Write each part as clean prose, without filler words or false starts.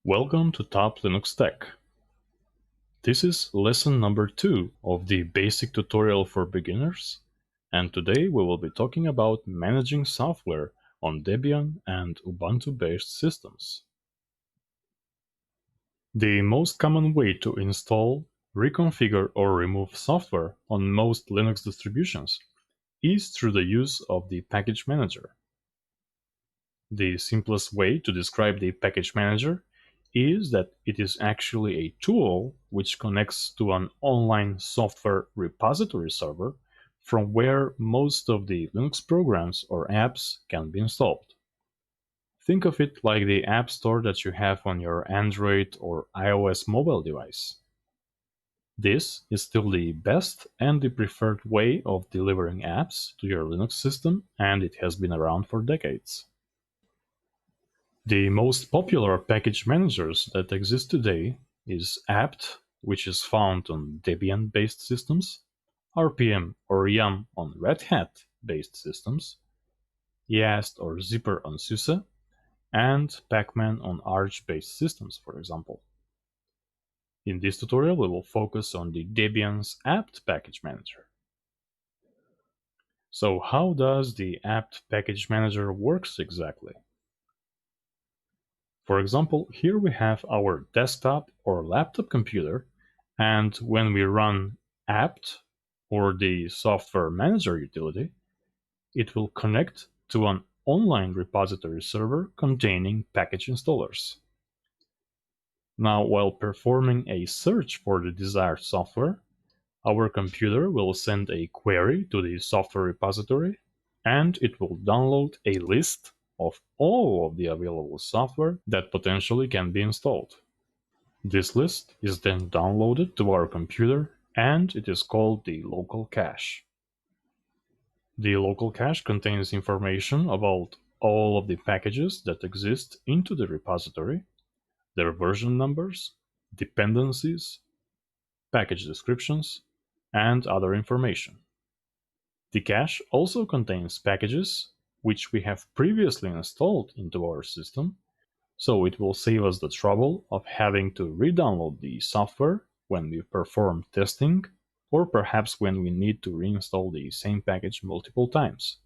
Welcome to Top Linux Tech. This is lesson number 2 of the basic tutorial for beginners, and today we will be talking about managing software on Debian and Ubuntu-based systems. The most common way to install, reconfigure, or remove software on most Linux distributions is through the use of the package manager. The simplest way to describe the package manager is that it is actually a tool which connects to an online software repository server from where most of the Linux programs or apps can be installed. Think of it like the app store that you have on your Android or iOS mobile device. This is still the best and the preferred way of delivering apps to your Linux system, and it has been around for decades. The most popular package managers that exist today is apt, which is found on Debian-based systems, RPM or Yum on Red Hat-based systems, Yast or Zypper on SUSE, and Pacman on Arch-based systems, for example. In this tutorial, we will focus on the Debian's apt package manager. So how does the apt package manager works exactly? For example, here we have our desktop or laptop computer, and when we run apt or the software manager utility, it will connect to an online repository server containing package installers. Now, while performing a search for the desired software, our computer will send a query to the software repository, and it will download a list of all of the available software that potentially can be installed. This list is then downloaded to our computer, and it is called the local cache. The local cache contains information about all of the packages that exist into the repository, their version numbers, dependencies, package descriptions, and other information. The cache also contains packages which we have previously installed into our system, so it will save us the trouble of having to re-download the software when we perform testing, or perhaps when we need to reinstall the same package multiple times.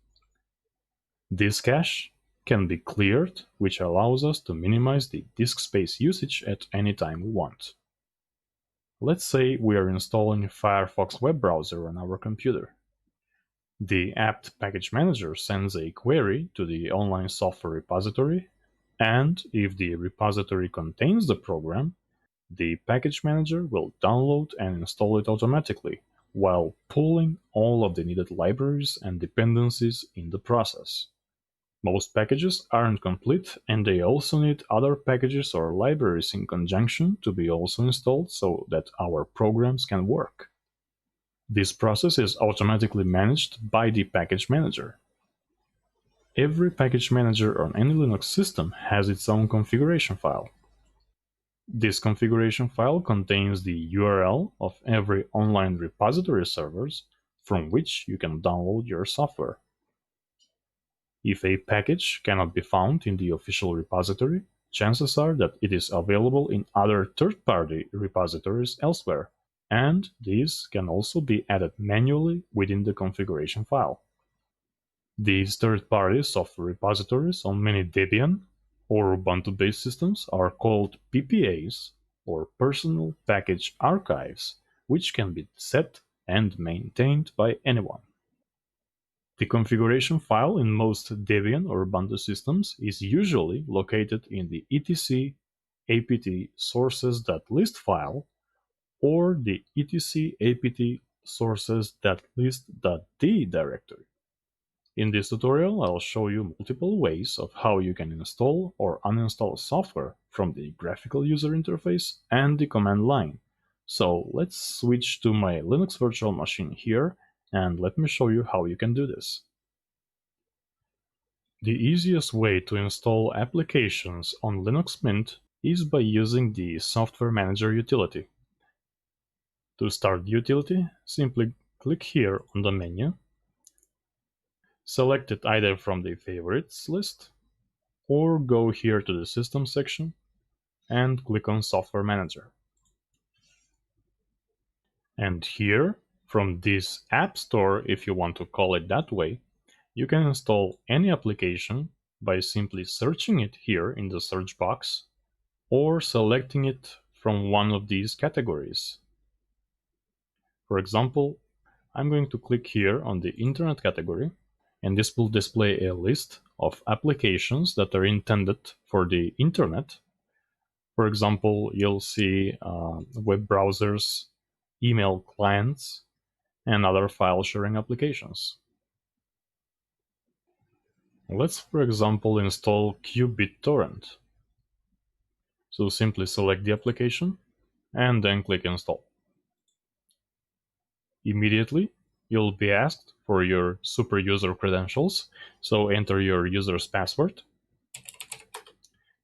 This cache can be cleared, which allows us to minimize the disk space usage at any time we want. Let's say we are installing Firefox web browser on our computer. The apt package manager sends a query to the online software repository, and if the repository contains the program, the package manager will download and install it automatically, while pulling all of the needed libraries and dependencies in the process. Most packages aren't complete, and they also need other packages or libraries in conjunction to be also installed so that our programs can work. This process is automatically managed by the package manager. Every package manager on any Linux system has its own configuration file. This configuration file contains the URL of every online repository servers from which you can download your software. If a package cannot be found in the official repository, chances are that it is available in other third-party repositories elsewhere, and these can also be added manually within the configuration file. These third-party software repositories on many Debian or Ubuntu-based systems are called PPAs, or Personal Package Archives, which can be set and maintained by anyone. The configuration file in most Debian or Ubuntu systems is usually located in the etc apt sources.list file or the etc apt sources.list.d directory. In this tutorial, I'll show you multiple ways of how you can install or uninstall software from the graphical user interface and the command line. So let's switch to my Linux virtual machine here, and let me show you how you can do this. The easiest way to install applications on Linux Mint is by using the Software Manager utility. To start the utility, simply click here on the menu. Select it either from the favorites list, or go here to the system section, and click on Software Manager. And here, from this App Store, if you want to call it that way, you can install any application by simply searching it here in the search box or selecting it from one of these categories. For example, I'm going to click here on the Internet category, and this will display a list of applications that are intended for the Internet. For example, you'll see web browsers, email clients, and other file sharing applications. Let's, for example, install qBittorrent. So simply select the application and then click Install. Immediately, you'll be asked for your super user credentials, so enter your user's password,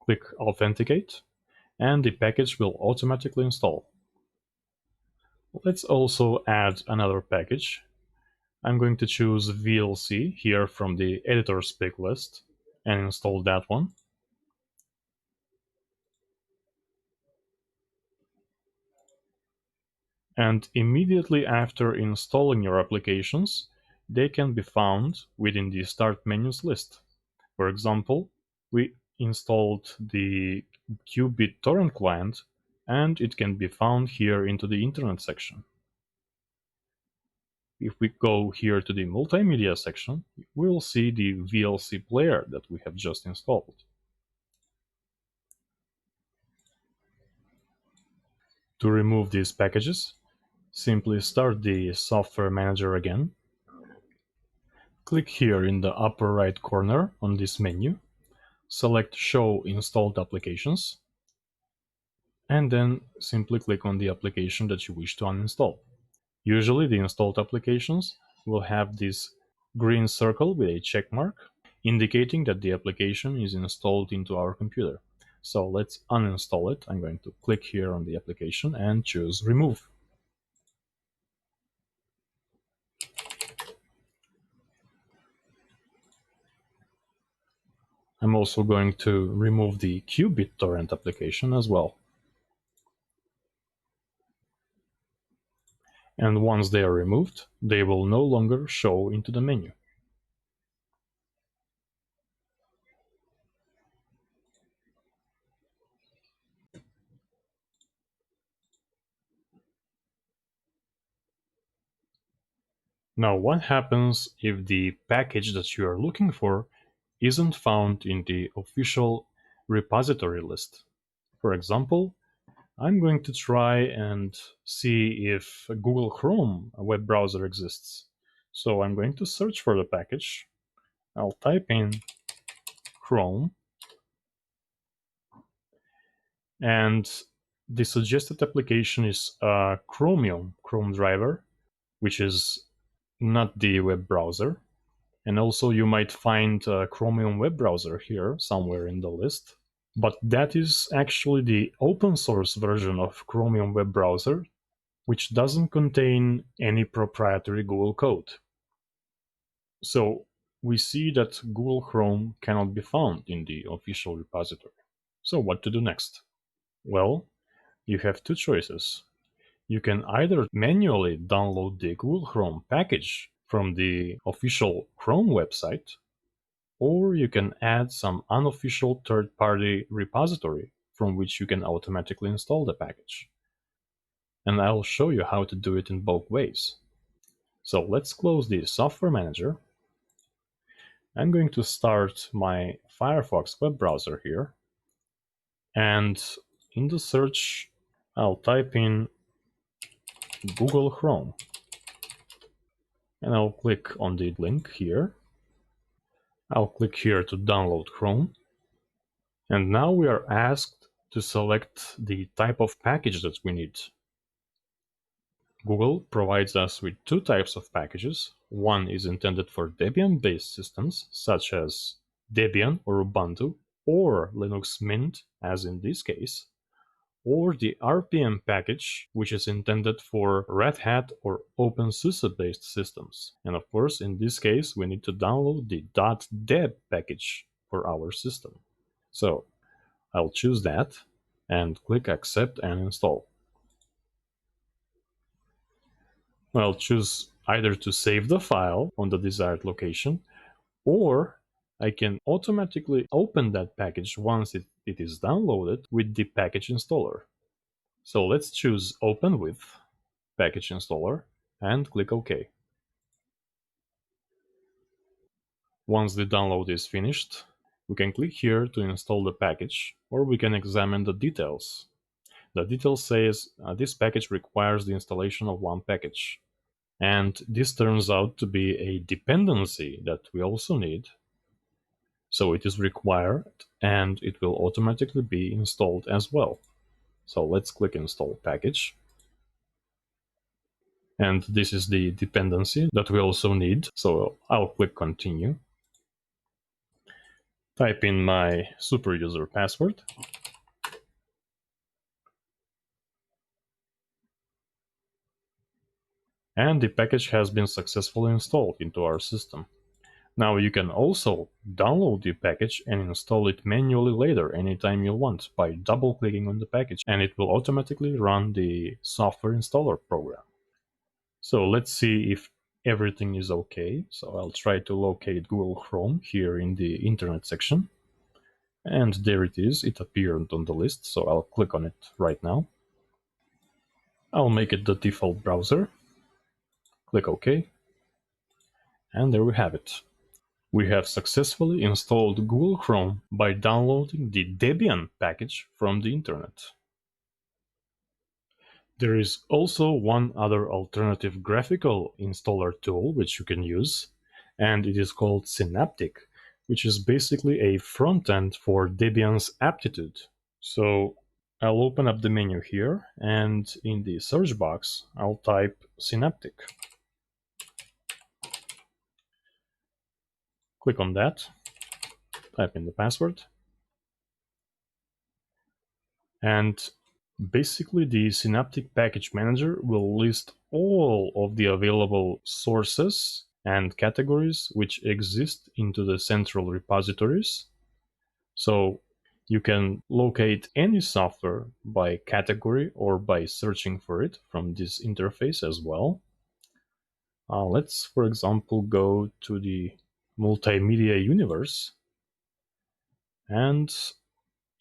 click Authenticate, and the package will automatically install. Let's also add another package. I'm going to choose VLC here from the editor's pick list and install that one. And immediately after installing your applications, they can be found within the Start Menus list. For example, we installed the qBittorrent client, and it can be found here into the Internet section. If we go here to the Multimedia section, we'll see the VLC player that we have just installed. To remove these packages, simply start the Software Manager again. Click here in the upper right corner on this menu, select Show Installed Applications, and then simply click on the application that you wish to uninstall. Usually the installed applications will have this green circle with a check mark, indicating that the application is installed into our computer. So let's uninstall it. I'm going to click here on the application and choose Remove. I'm also going to remove the qBittorrent application as well. And once they are removed, they will no longer show into the menu. Now, what happens if the package that you are looking for isn't found in the official repository list? For example, I'm going to try and see if Google Chrome web browser exists. So I'm going to search for the package. I'll type in Chrome, and the suggested application is Chromium Chrome driver, which is not the web browser. And also you might find Chromium web browser here somewhere in the list. But that is actually the open source version of Chromium web browser, which doesn't contain any proprietary Google code. So we see that Google Chrome cannot be found in the official repository. So what to do next? Well, you have two choices. You can either manually download the Google Chrome package from the official Chrome website, or you can add some unofficial third-party repository from which you can automatically install the package. And I'll show you how to do it in both ways. So let's close the Software Manager. I'm going to start my Firefox web browser here. And in the search, I'll type in Google Chrome. And I'll click on the link here. I'll click here to download Chrome. And now we are asked to select the type of package that we need. Google provides us with two types of packages. One is intended for Debian-based systems, such as Debian or Ubuntu, or Linux Mint, as in this case, or the RPM package, which is intended for Red Hat or OpenSUSE-based systems. And of course, in this case, we need to download the .deb package for our system. So I'll choose that. and click Accept and Install. I'll choose either to save the file on the desired location, or I can automatically open that package once it is downloaded with the package installer. So let's choose Open with Package Installer and click OK. Once the download is finished, we can click here to install the package, or we can examine the details. The details says this package requires the installation of one package. And this turns out to be a dependency that we also need. So it is required and it will automatically be installed as well. So let's click Install Package. And this is the dependency that we also need. So I'll click Continue. Type in my super user password. And the package has been successfully installed into our system. Now you can also download the package and install it manually later anytime you want by double-clicking on the package, and it will automatically run the software installer program. So let's see if everything is okay. So I'll try to locate Google Chrome here in the Internet section. And there it is. It appeared on the list, so I'll click on it right now. I'll make it the default browser. Click OK. And there we have it. We have successfully installed Google Chrome by downloading the Debian package from the internet. There is also one other alternative graphical installer tool which you can use, and it is called Synaptic, which is basically a front end for Debian's Aptitude. So I'll open up the menu here, and in the search box, I'll type Synaptic. Click on that, type in the password, and basically the Synaptic Package Manager will list all of the available sources and categories which exist into the central repositories. So you can locate any software by category or by searching for it from this interface as well. Let's, for example, go to the multimedia universe, and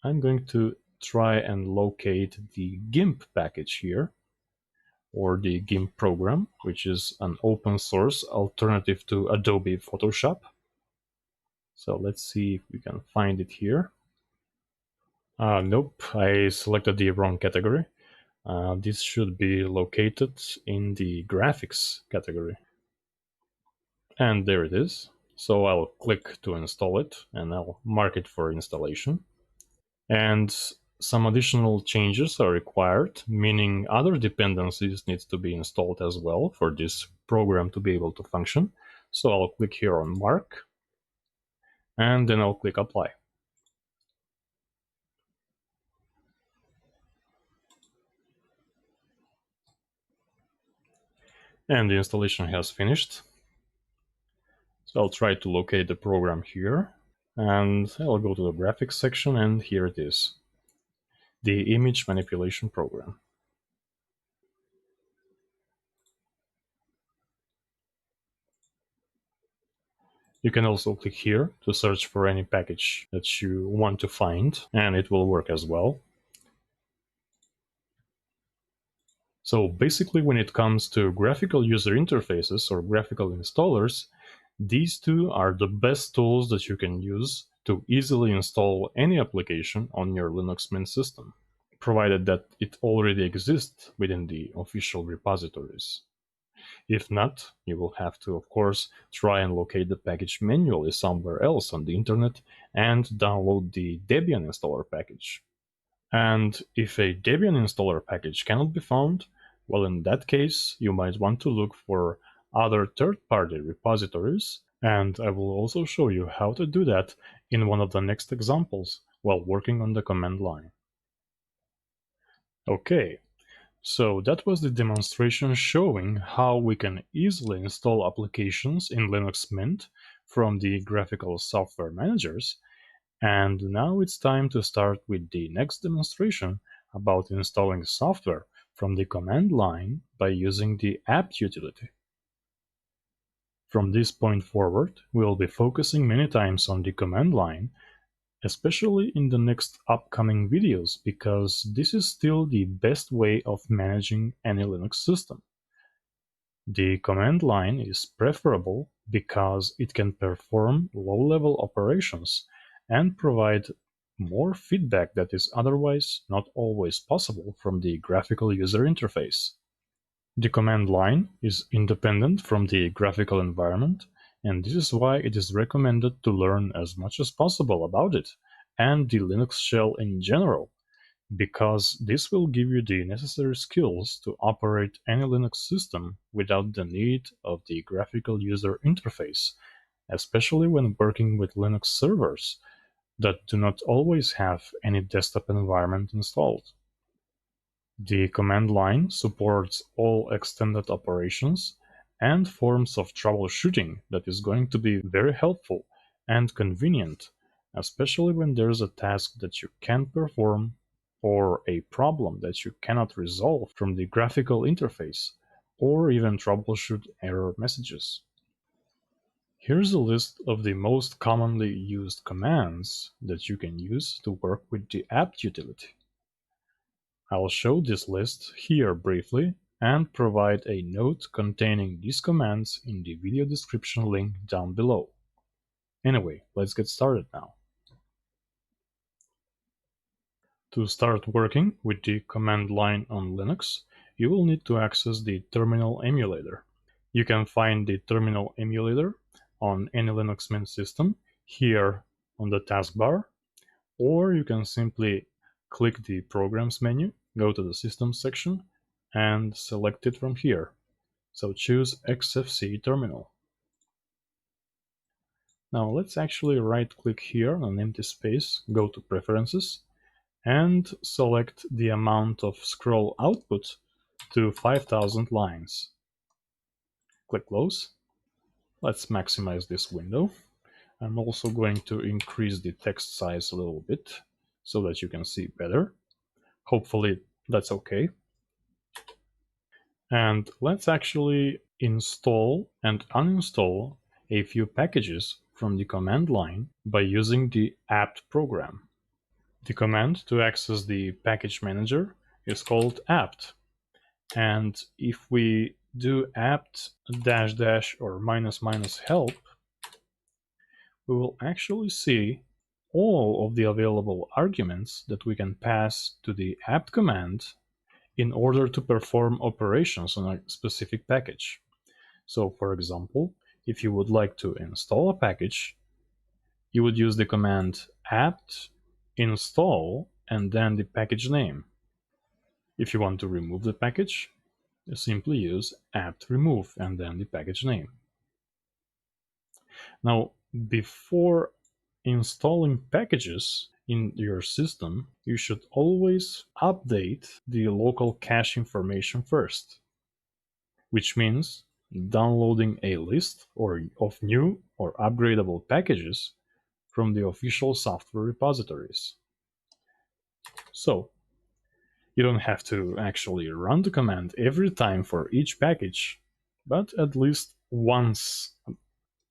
I'm going to try and locate the GIMP package here, or the GIMP program, which is an open source alternative to Adobe Photoshop. So let's see if we can find it here. Nope, I selected the wrong category. This should be located in the graphics category. And there it is. So I'll click to install it, and I'll mark it for installation. And some additional changes are required, meaning other dependencies need to be installed as well for this program to be able to function. So I'll click here on Mark, and then I'll click Apply. And the installation has finished. So I'll try to locate the program here, and I'll go to the graphics section, and here it is, the image manipulation program. You can also click here to search for any package that you want to find, and it will work as well. So basically, when it comes to graphical user interfaces or graphical installers, these two are the best tools that you can use to easily install any application on your Linux Mint system, provided that it already exists within the official repositories. If not, you will have to, of course, try and locate the package manually somewhere else on the internet and download the Debian installer package. And if a Debian installer package cannot be found, well, in that case, you might want to look for other third-party repositories, and I will also show you how to do that in one of the next examples while working on the command line. Okay, so that was the demonstration showing how we can easily install applications in Linux Mint from the graphical software managers, And now it's time to start with the next demonstration about installing software from the command line by using the apt utility. From this point forward, we'll be focusing many times on the command line, especially in the next upcoming videos, because this is still the best way of managing any Linux system. The command line is preferable because it can perform low-level operations and provide more feedback that is otherwise not always possible from the graphical user interface. The command line is independent from the graphical environment, and this is why it is recommended to learn as much as possible about it and the Linux shell in general, because this will give you the necessary skills to operate any Linux system without the need of the graphical user interface, especially when working with Linux servers that do not always have any desktop environment installed. The command line supports all extended operations and forms of troubleshooting that is going to be very helpful and convenient, especially when there's a task that you can't perform or a problem that you cannot resolve from the graphical interface, or even troubleshoot error messages. Here's a list of the most commonly used commands that you can use to work with the apt utility. I'll show this list here briefly and provide a note containing these commands in the video description link down below. Anyway, let's get started now. To start working with the command line on Linux, you will need to access the terminal emulator. You can find the terminal emulator on any Linux main system here on the taskbar, or you can simply click the Programs menu, go to the Systems section, and select it from here. So choose XFC Terminal. Now let's actually right-click here on an empty space, go to Preferences, and select the amount of scroll output to 5000 lines. Click Close. Let's maximize this window. I'm also going to increase the text size a little bit so that you can see better. Hopefully that's okay. And let's actually install and uninstall a few packages from the command line by using the apt program. The command to access the package manager is called apt. And if we do apt -- or -- help, we will actually see all of the available arguments that we can pass to the apt command in order to perform operations on a specific package. So, for example, if you would like to install a package, you would use the command apt install and then the package name. If you want to remove the package, you simply use apt remove and then the package name. Now, before installing packages in your system, you should always update the local cache information first, which means downloading a list of new or upgradable packages from the official software repositories. So, you don't have to actually run the command every time for each package, but at least once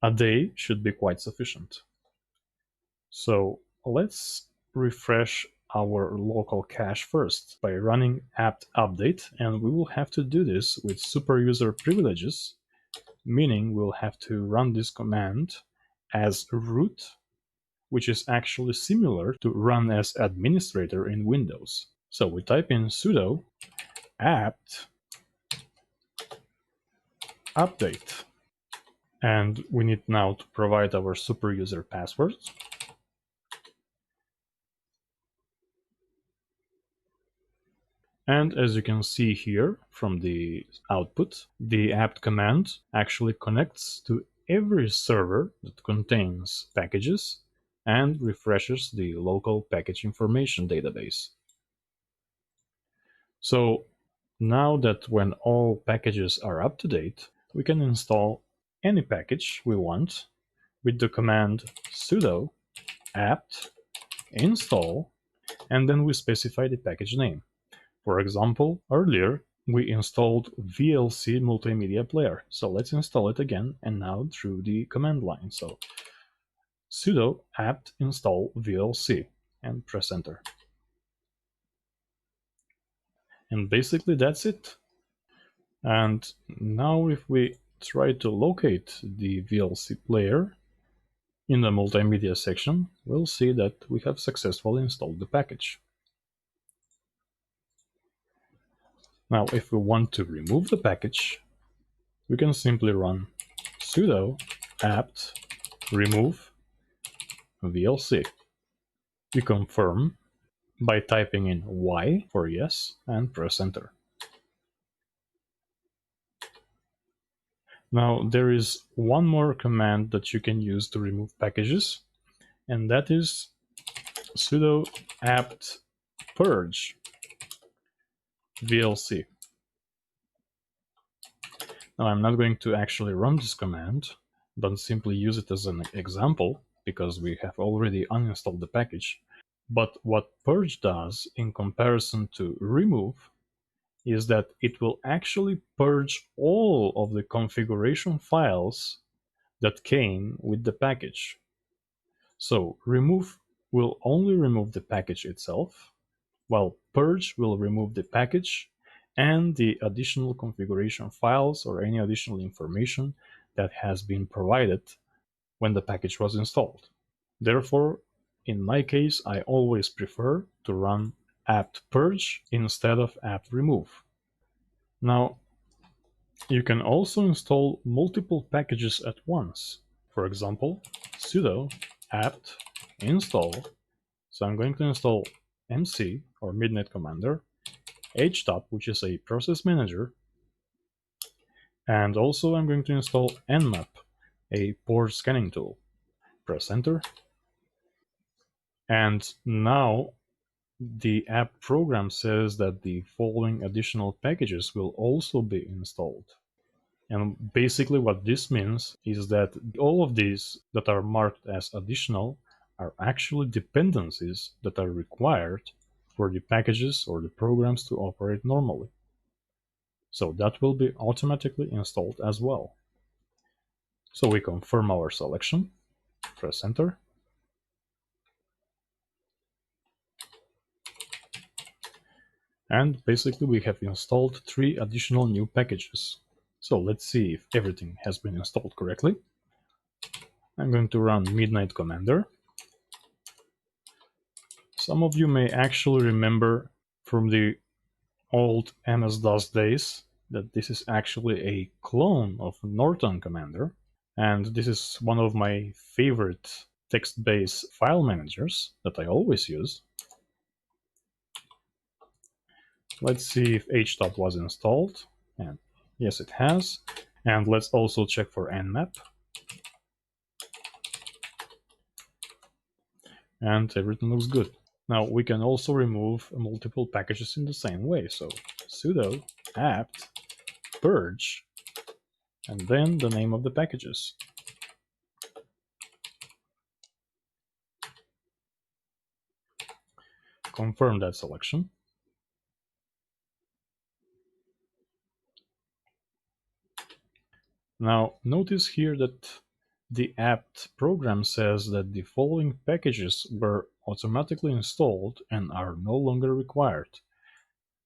a day should be quite sufficient. So let's refresh our local cache first by running apt update, and we will have to do this with superuser privileges, meaning we'll have to run this command as root, which is actually similar to run as administrator in Windows. So we type in sudo apt update, and we need now to provide our superuser password. And as you can see here from the output, the apt command actually connects to every server that contains packages and refreshes the local package information database. So now that when all packages are up to date, we can install any package we want with the command sudo apt install, and then we specify the package name. For example, earlier we installed VLC multimedia player, so let's install it again, and now through the command line. So sudo apt install VLC and press enter. And basically that's it. And now if we try to locate the VLC player in the multimedia section, we'll see that we have successfully installed the package. Now if we want to remove the package, we can simply run sudo apt remove VLC. We confirm by typing in Y for yes and press enter. Now there is one more command that you can use to remove packages, and that is sudo apt purge VLC. Now I'm not going to actually run this command, but simply use it as an example because we have already uninstalled the package. But what purge does in comparison to remove is that it will actually purge all of the configuration files that came with the package. So remove will only remove the package itself, while purge will remove the package and the additional configuration files or any additional information that has been provided when the package was installed. Therefore, in my case, I always prefer to run apt purge instead of apt remove. Now, you can also install multiple packages at once. For example, sudo apt install. So I'm going to install MC or Midnight Commander, htop, which is a process manager, and also I'm going to install nmap, a port scanning tool. Press enter. And now the app program says that the following additional packages will also be installed. And basically what this means is that all of these that are marked as additional are actually dependencies that are required for the packages or the programs to operate normally. So that will be automatically installed as well. So we confirm our selection, press enter. And basically we have installed 3 additional new packages. So let's see if everything has been installed correctly. I'm going to run Midnight Commander. Some of you may actually remember from the old MS-DOS days that this is actually a clone of Norton Commander, and this is one of my favorite text-based file managers that I always use. Let's see if htop was installed, and yes, it has. And let's also check for nmap. And everything looks good. Now we can also remove multiple packages in the same way. So sudo apt purge and then the name of the packages. Confirm that selection. Now notice here that the apt program says that the following packages were automatically installed and are no longer required.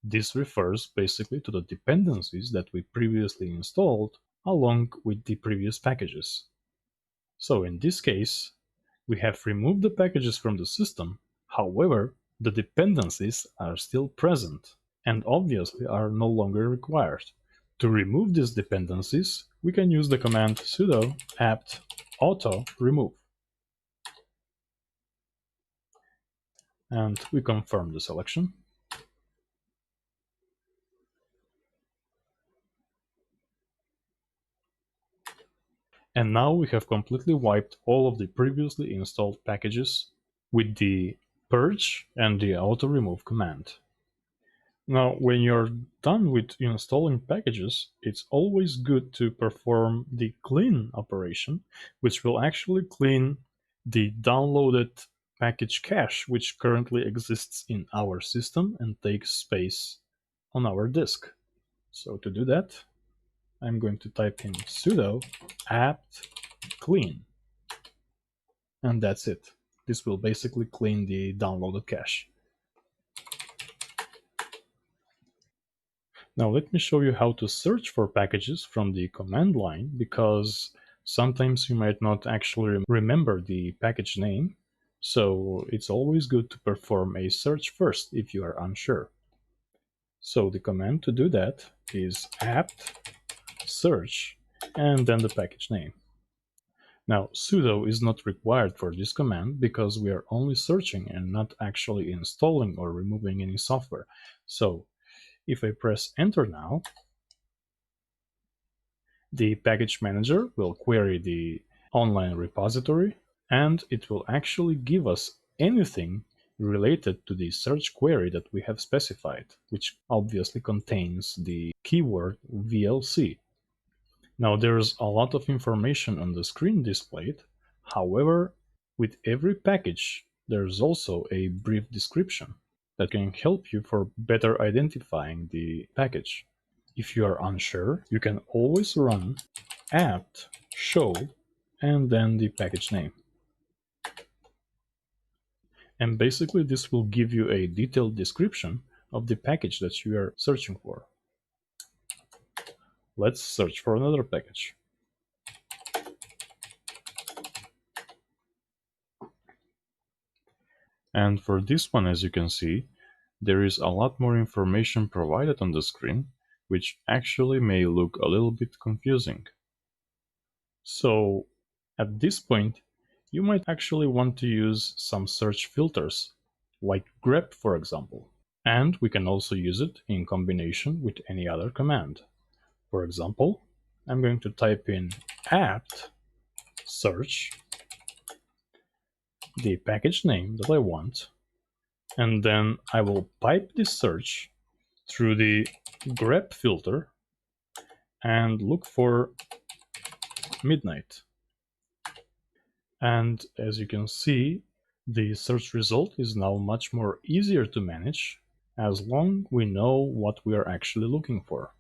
This refers basically to the dependencies that we previously installed along with the previous packages. So in this case, we have removed the packages from the system, however, the dependencies are still present and obviously are no longer required. To remove these dependencies, we can use the command sudo apt auto remove. And we confirm the selection. And now we have completely wiped all of the previously installed packages with the purge and the auto remove command. Now, when you're done with installing packages, it's always good to perform the clean operation, which will actually clean the downloaded package cache which currently exists in our system and takes space on our disk. So to do that, I'm going to type in sudo apt clean, and that's it. This will basically clean the downloaded cache. Now let me show you how to search for packages from the command line, because sometimes you might not actually remember the package name, so it's always good to perform a search first if you are unsure. So the command to do that is apt search and then the package name. Now sudo is not required for this command because we are only searching and not actually installing or removing any software. So if I press enter now, the package manager will query the online repository and it will actually give us anything related to the search query that we have specified, which obviously contains the keyword VLC. Now there's a lot of information on the screen displayed. However, with every package, there's also a brief description that can help you for better identifying the package. If you are unsure, you can always run apt show and then the package name. And basically this will give you a detailed description of the package that you are searching for. Let's search for another package. And for this one, as you can see, there is a lot more information provided on the screen, which actually may look a little bit confusing. So at this point, you might actually want to use some search filters, like grep for example. And we can also use it in combination with any other command. For example, I'm going to type in apt search, the package name that I want, and then I will pipe this search through the grep filter and look for midnight. And as you can see, the search result is now much more easier to manage as long we know what we are actually looking for.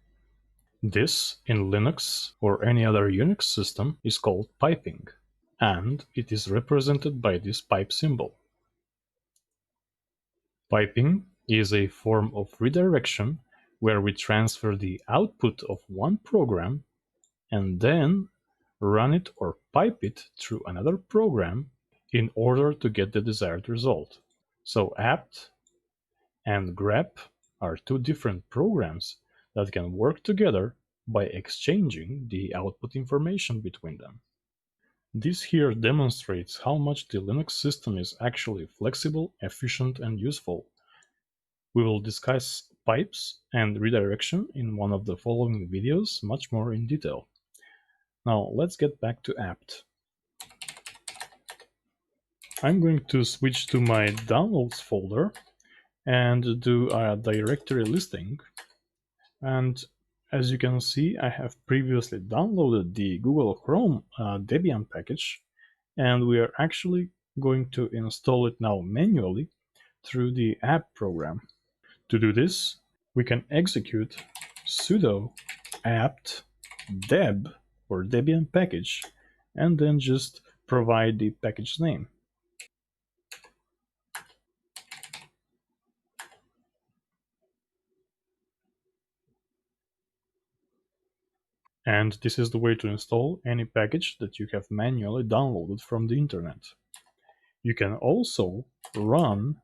This, in Linux or any other Unix system, is called piping, and it is represented by this pipe symbol. Piping is a form of redirection where we transfer the output of one program and then run it or pipe it through another program in order to get the desired result. So apt and grep are two different programs that can work together by exchanging the output information between them. This here demonstrates how much the Linux system is actually flexible, efficient, and useful. We will discuss pipes and redirection in one of the following videos much more in detail. Now let's get back to apt. I'm going to switch to my downloads folder and do a directory listing. And as you can see, I have previously downloaded the Google Chrome Debian package, and we are actually going to install it now manually through the apt program. To do this, we can execute sudo apt deb or Debian package and then just provide the package name. And this is the way to install any package that you have manually downloaded from the internet. You can also run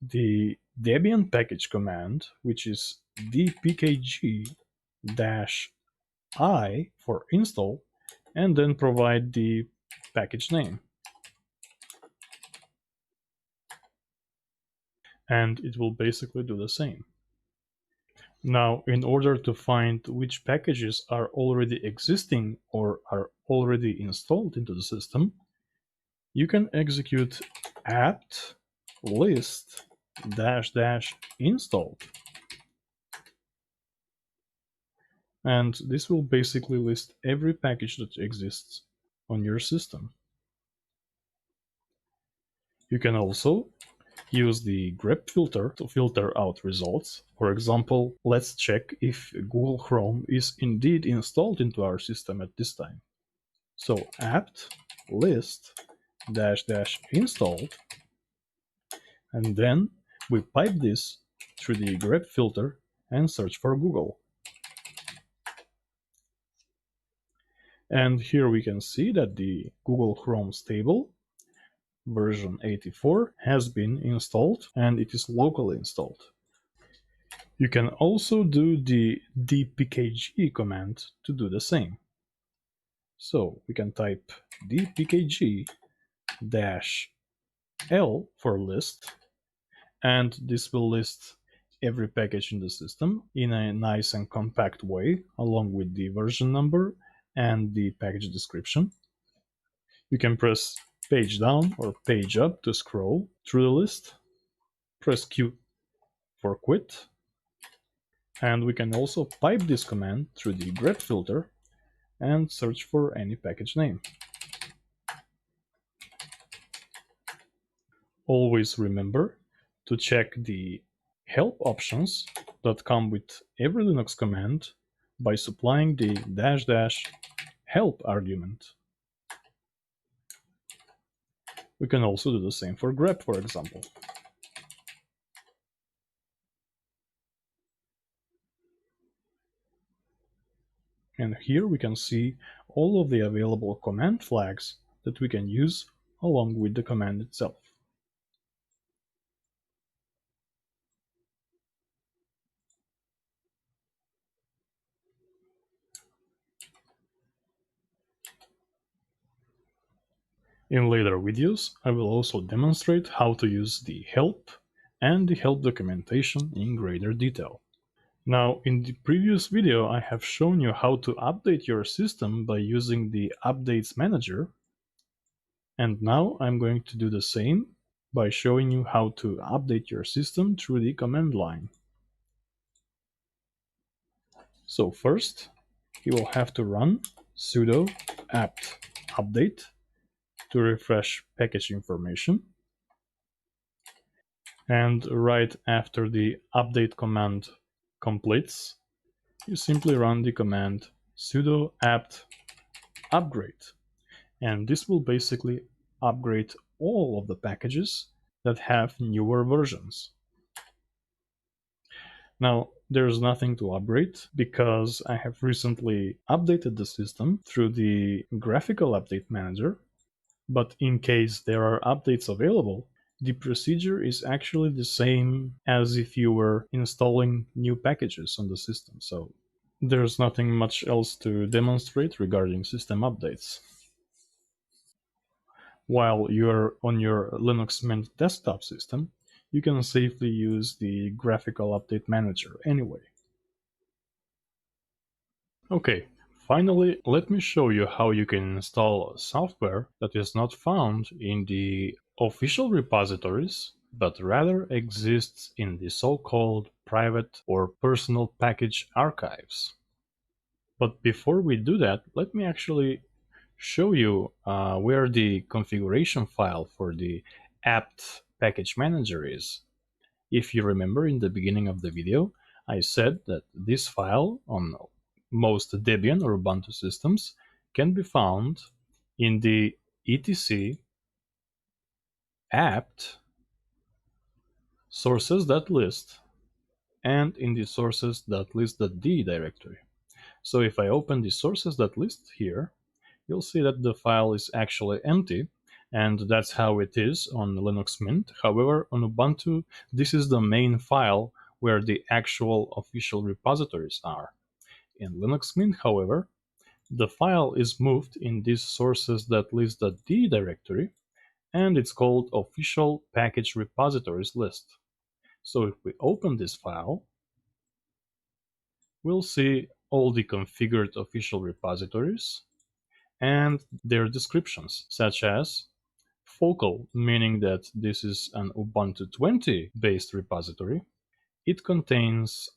the Debian package command, which is dpkg-I for install, and then provide the package name. And it will basically do the same. Now, in order to find which packages are already existing or are already installed into the system, you can execute apt list --installed. And this will basically list every package that exists on your system. You can also use the grep filter to filter out results. For example, let's check if Google Chrome is indeed installed into our system at this time. So apt list dash dash installed, and then we pipe this through the grep filter and search for Google. And here we can see that the Google Chrome stable version 84 has been installed and it is locally installed. You can also do the dpkg command to do the same. So we can type dpkg -l for list, and this will list every package in the system in a nice and compact way, along with the version number and the package description. You can press page down or page up to scroll through the list. Press Q for quit. And we can also pipe this command through the grep filter and search for any package name. Always remember to check the help options that come with every Linux command by supplying the --help argument. We can also do the same for grep, for example. And here we can see all of the available command flags that we can use along with the command itself. In later videos, I will also demonstrate how to use the help and the help documentation in greater detail. Now, in the previous video, I have shown you how to update your system by using the Updates Manager, and now I'm going to do the same by showing you how to update your system through the command line. So first, you will have to run sudo apt update to refresh package information. And right after the update command completes, you simply run the command sudo apt upgrade. And this will basically upgrade all of the packages that have newer versions. Now, there's nothing to upgrade because I have recently updated the system through the graphical update manager. But in case there are updates available, the procedure is actually the same as if you were installing new packages on the system. So there's nothing much else to demonstrate regarding system updates. While you're on your Linux Mint desktop system, you can safely use the graphical update manager anyway. Okay, finally, let me show you how you can install software that is not found in the official repositories, but rather exists in the so-called private or personal package archives. But before we do that, let me actually show you where the configuration file for the apt package manager is. If you remember in the beginning of the video, I said that this file on most Debian or Ubuntu systems can be found in the etc apt sources.list and in the sources.list.d directory. So if I open the sources.list here, you'll see that the file is actually empty, and that's how it is on Linux Mint. However, on Ubuntu, this is the main file where the actual official repositories are. In Linux Mint, however, the file is moved in this sources.list.d directory, and it's called official package repositories list. So if we open this file, we'll see all the configured official repositories and their descriptions, such as focal, meaning that this is an Ubuntu 20 based repository. It contains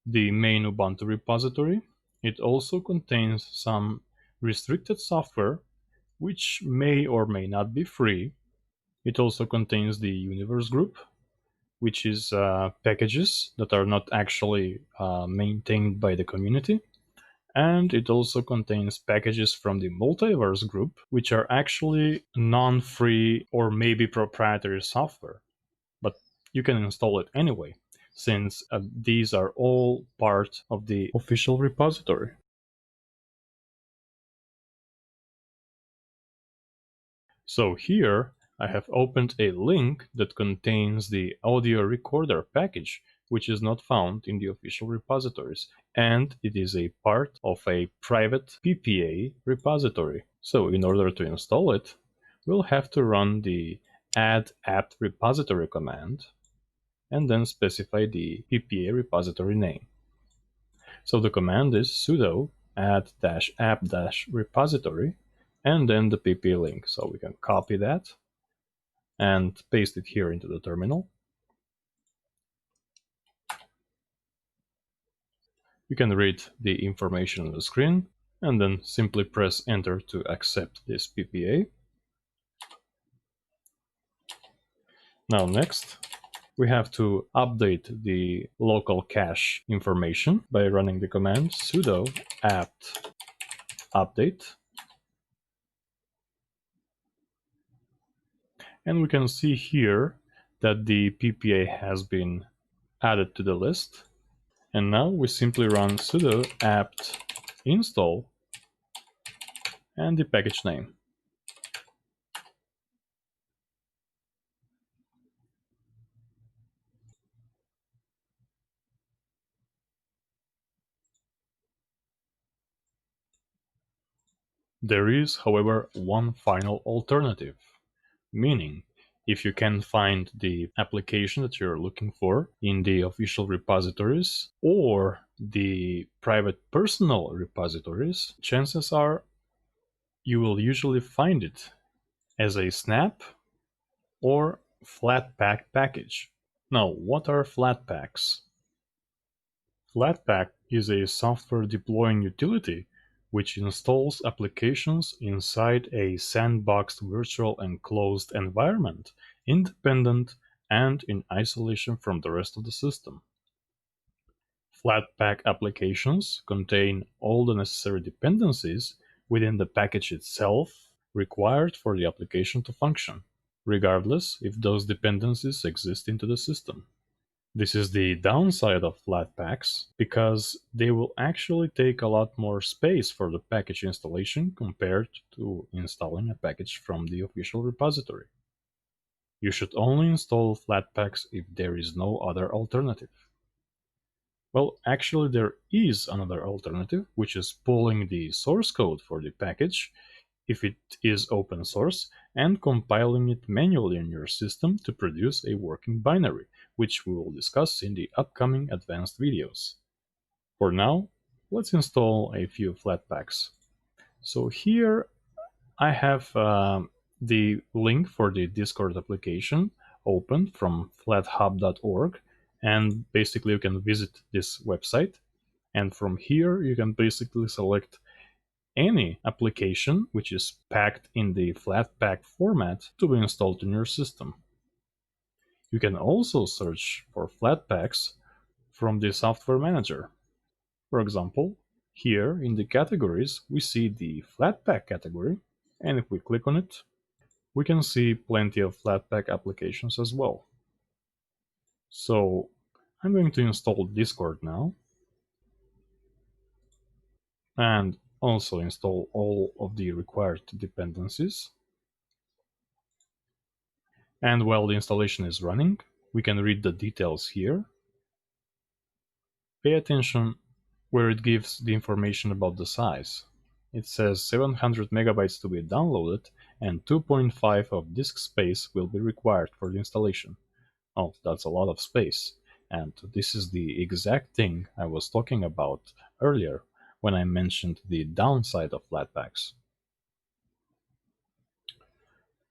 the main Ubuntu repository. It also contains some restricted software, which may or may not be free. It also contains the universe group, which is packages that are not actually maintained by the community. And it also contains packages from the multiverse group, which are actually non-free or maybe proprietary software. But you can install it anyway, since these are all part of the official repository. So here I have opened a link that contains the audio recorder package, which is not found in the official repositories, and it is a part of a private PPA repository. So in order to install it, we'll have to run the add apt repository command and then specify the PPA repository name. So the command is sudo add-app-repository and then the pp link. So we can copy that and paste it here into the terminal. You can read the information on the screen and then simply press enter to accept this PPA. Now next, we have to update the local cache information by running the command sudo apt update. And we can see here that the PPA has been added to the list. And now we simply run sudo apt install and the package name. There is, however, one final alternative, meaning if you can find the application that you're looking for in the official repositories or the private personal repositories, chances are you will usually find it as a snap or Flatpak package. Now, what are Flatpaks? Flatpak is a software deploying utility which installs applications inside a sandboxed virtual enclosed environment, independent and in isolation from the rest of the system. Flatpak applications contain all the necessary dependencies within the package itself required for the application to function, regardless if those dependencies exist into the system. This is the downside of Flatpaks, because they will actually take a lot more space for the package installation compared to installing a package from the official repository. You should only install Flatpaks if there is no other alternative. Well, actually there is another alternative, which is pulling the source code for the package if it is open source, and compiling it manually on your system to produce a working binary, which we will discuss in the upcoming advanced videos. For now, let's install a few Flatpaks. So here I have the link for the Discord application open from flathub.org, and basically you can visit this website, and from here you can basically select any application which is packed in the Flatpak format to be installed in your system. You can also search for Flatpaks from the software manager. For example, here in the categories we see the Flatpak category, and if we click on it, we can see plenty of Flatpak applications as well. So I'm going to install Discord now, and also install all of the required dependencies. And while the installation is running, we can read the details here. Pay attention where it gives the information about the size. It says 700 megabytes to be downloaded and 2.5 of disk space will be required for the installation. Oh, that's a lot of space. And this is the exact thing I was talking about earlier when I mentioned the downside of Flatpaks.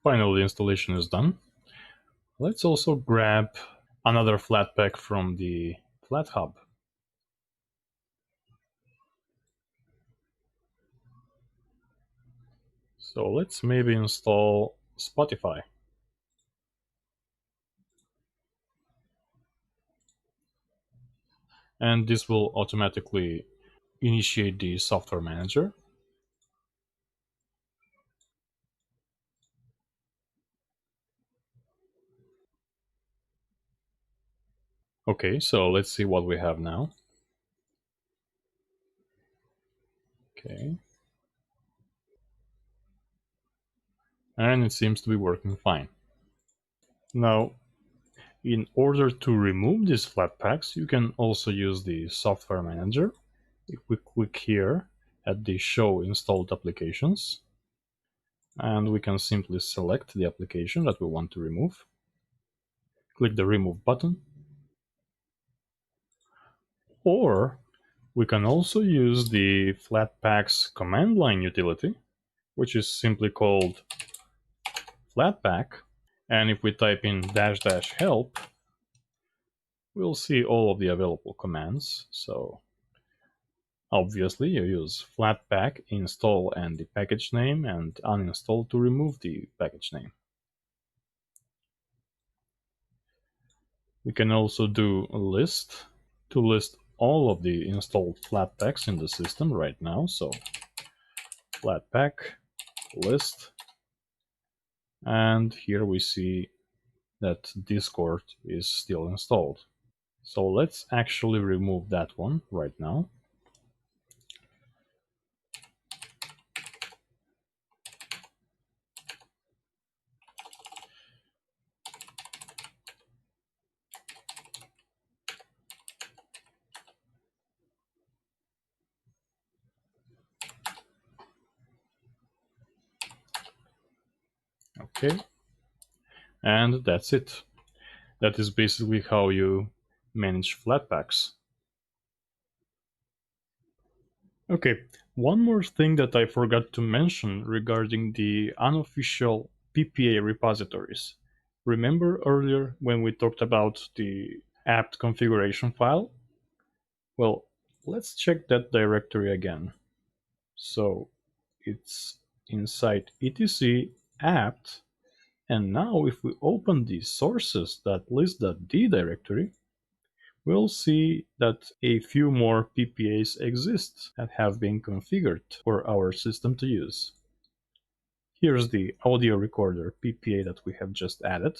Finally, the installation is done. Let's also grab another Flatpak from the FlatHub. So let's maybe install Spotify. and this will automatically initiate the software manager. Okay, so let's see what we have now. Okay, and it seems to be working fine. Now, in order to remove these Flatpaks, you can also use the software manager. If we click here at the show installed applications, and we can simply select the application that we want to remove. Click the remove button, or we can also use the Flatpaks command line utility, which is simply called Flatpak. And if we type in -- help, we'll see all of the available commands. So obviously you use Flatpak install and the package name, and uninstall to remove the package name. We can also do a list to list all of the installed Flatpaks in the system right now. So Flatpak list, and here we see that Discord is still installed. So let's actually remove that one right now. Okay, and that's it. That is basically how you manage Flatpaks. Okay, one more thing that I forgot to mention regarding the unofficial PPA repositories. Remember earlier when we talked about the apt configuration file? Well, let's check that directory again. So it's inside etc apt, and now if we open the sources.list.d directory, we'll see that a few more PPAs exist that have been configured for our system to use. Here's the audio recorder PPA that we have just added.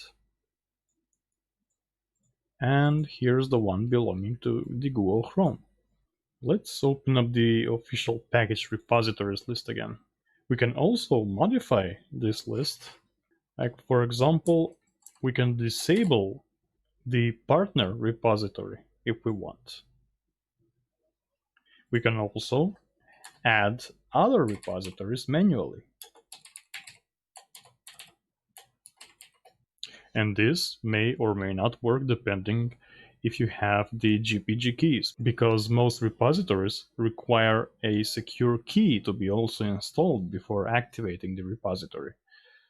And here's the one belonging to the Google Chrome. Let's open up the official package repositories list again. We can also modify this list. Like, for example, we can disable the partner repository if we want. We can also add other repositories manually. And this may or may not work depending if you have the GPG keys, because most repositories require a secure key to be also installed before activating the repository.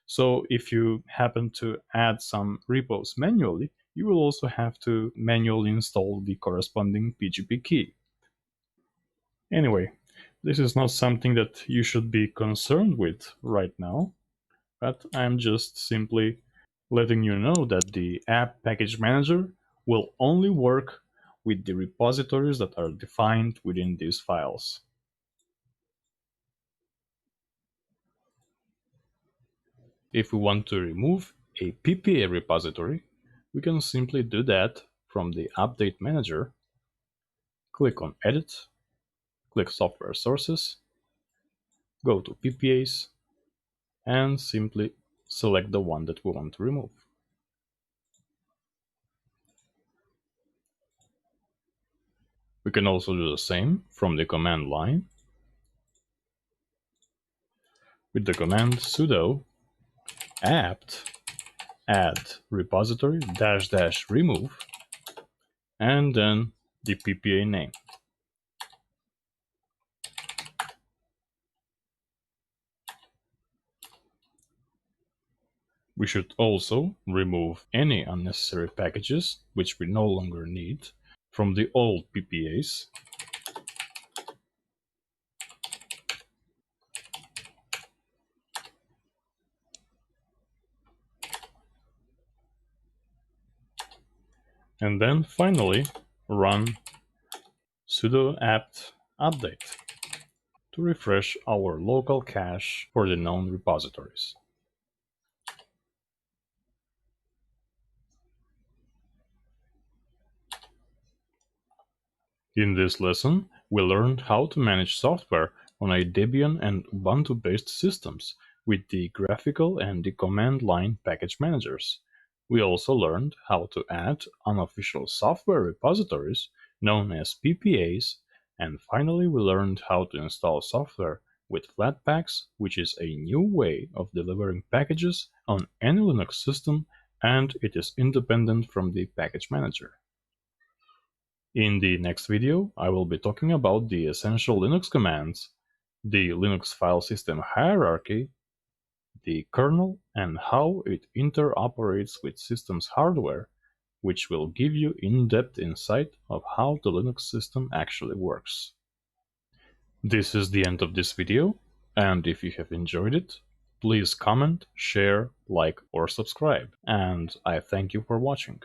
So if you happen to add some repos manually, you will also have to manually install the corresponding PGP key. Anyway, this is not something that you should be concerned with right now, but I'm just simply letting you know that the app package manager will only work with the repositories that are defined within these files. If we want to remove a PPA repository, we can simply do that from the Update Manager. Click on Edit, click Software Sources, go to PPAs, and simply select the one that we want to remove. We can also do the same from the command line with the command sudo apt add repository -- remove, and then the PPA name. We should also remove any unnecessary packages which we no longer need from the old PPAs. And then finally run sudo apt update to refresh our local cache for the known repositories. In this lesson, we learned how to manage software on a Debian and Ubuntu-based systems with the graphical and the command line package managers. We also learned how to add unofficial software repositories known as PPAs, and finally we learned how to install software with Flatpaks, which is a new way of delivering packages on any Linux system, and it is independent from the package manager. In the next video, I will be talking about the essential Linux commands, the Linux file system hierarchy, the kernel, and how it interoperates with system's hardware, which will give you in-depth insight of how the Linux system actually works. This is the end of this video, and if you have enjoyed it, please comment, share, like, or subscribe, and I thank you for watching.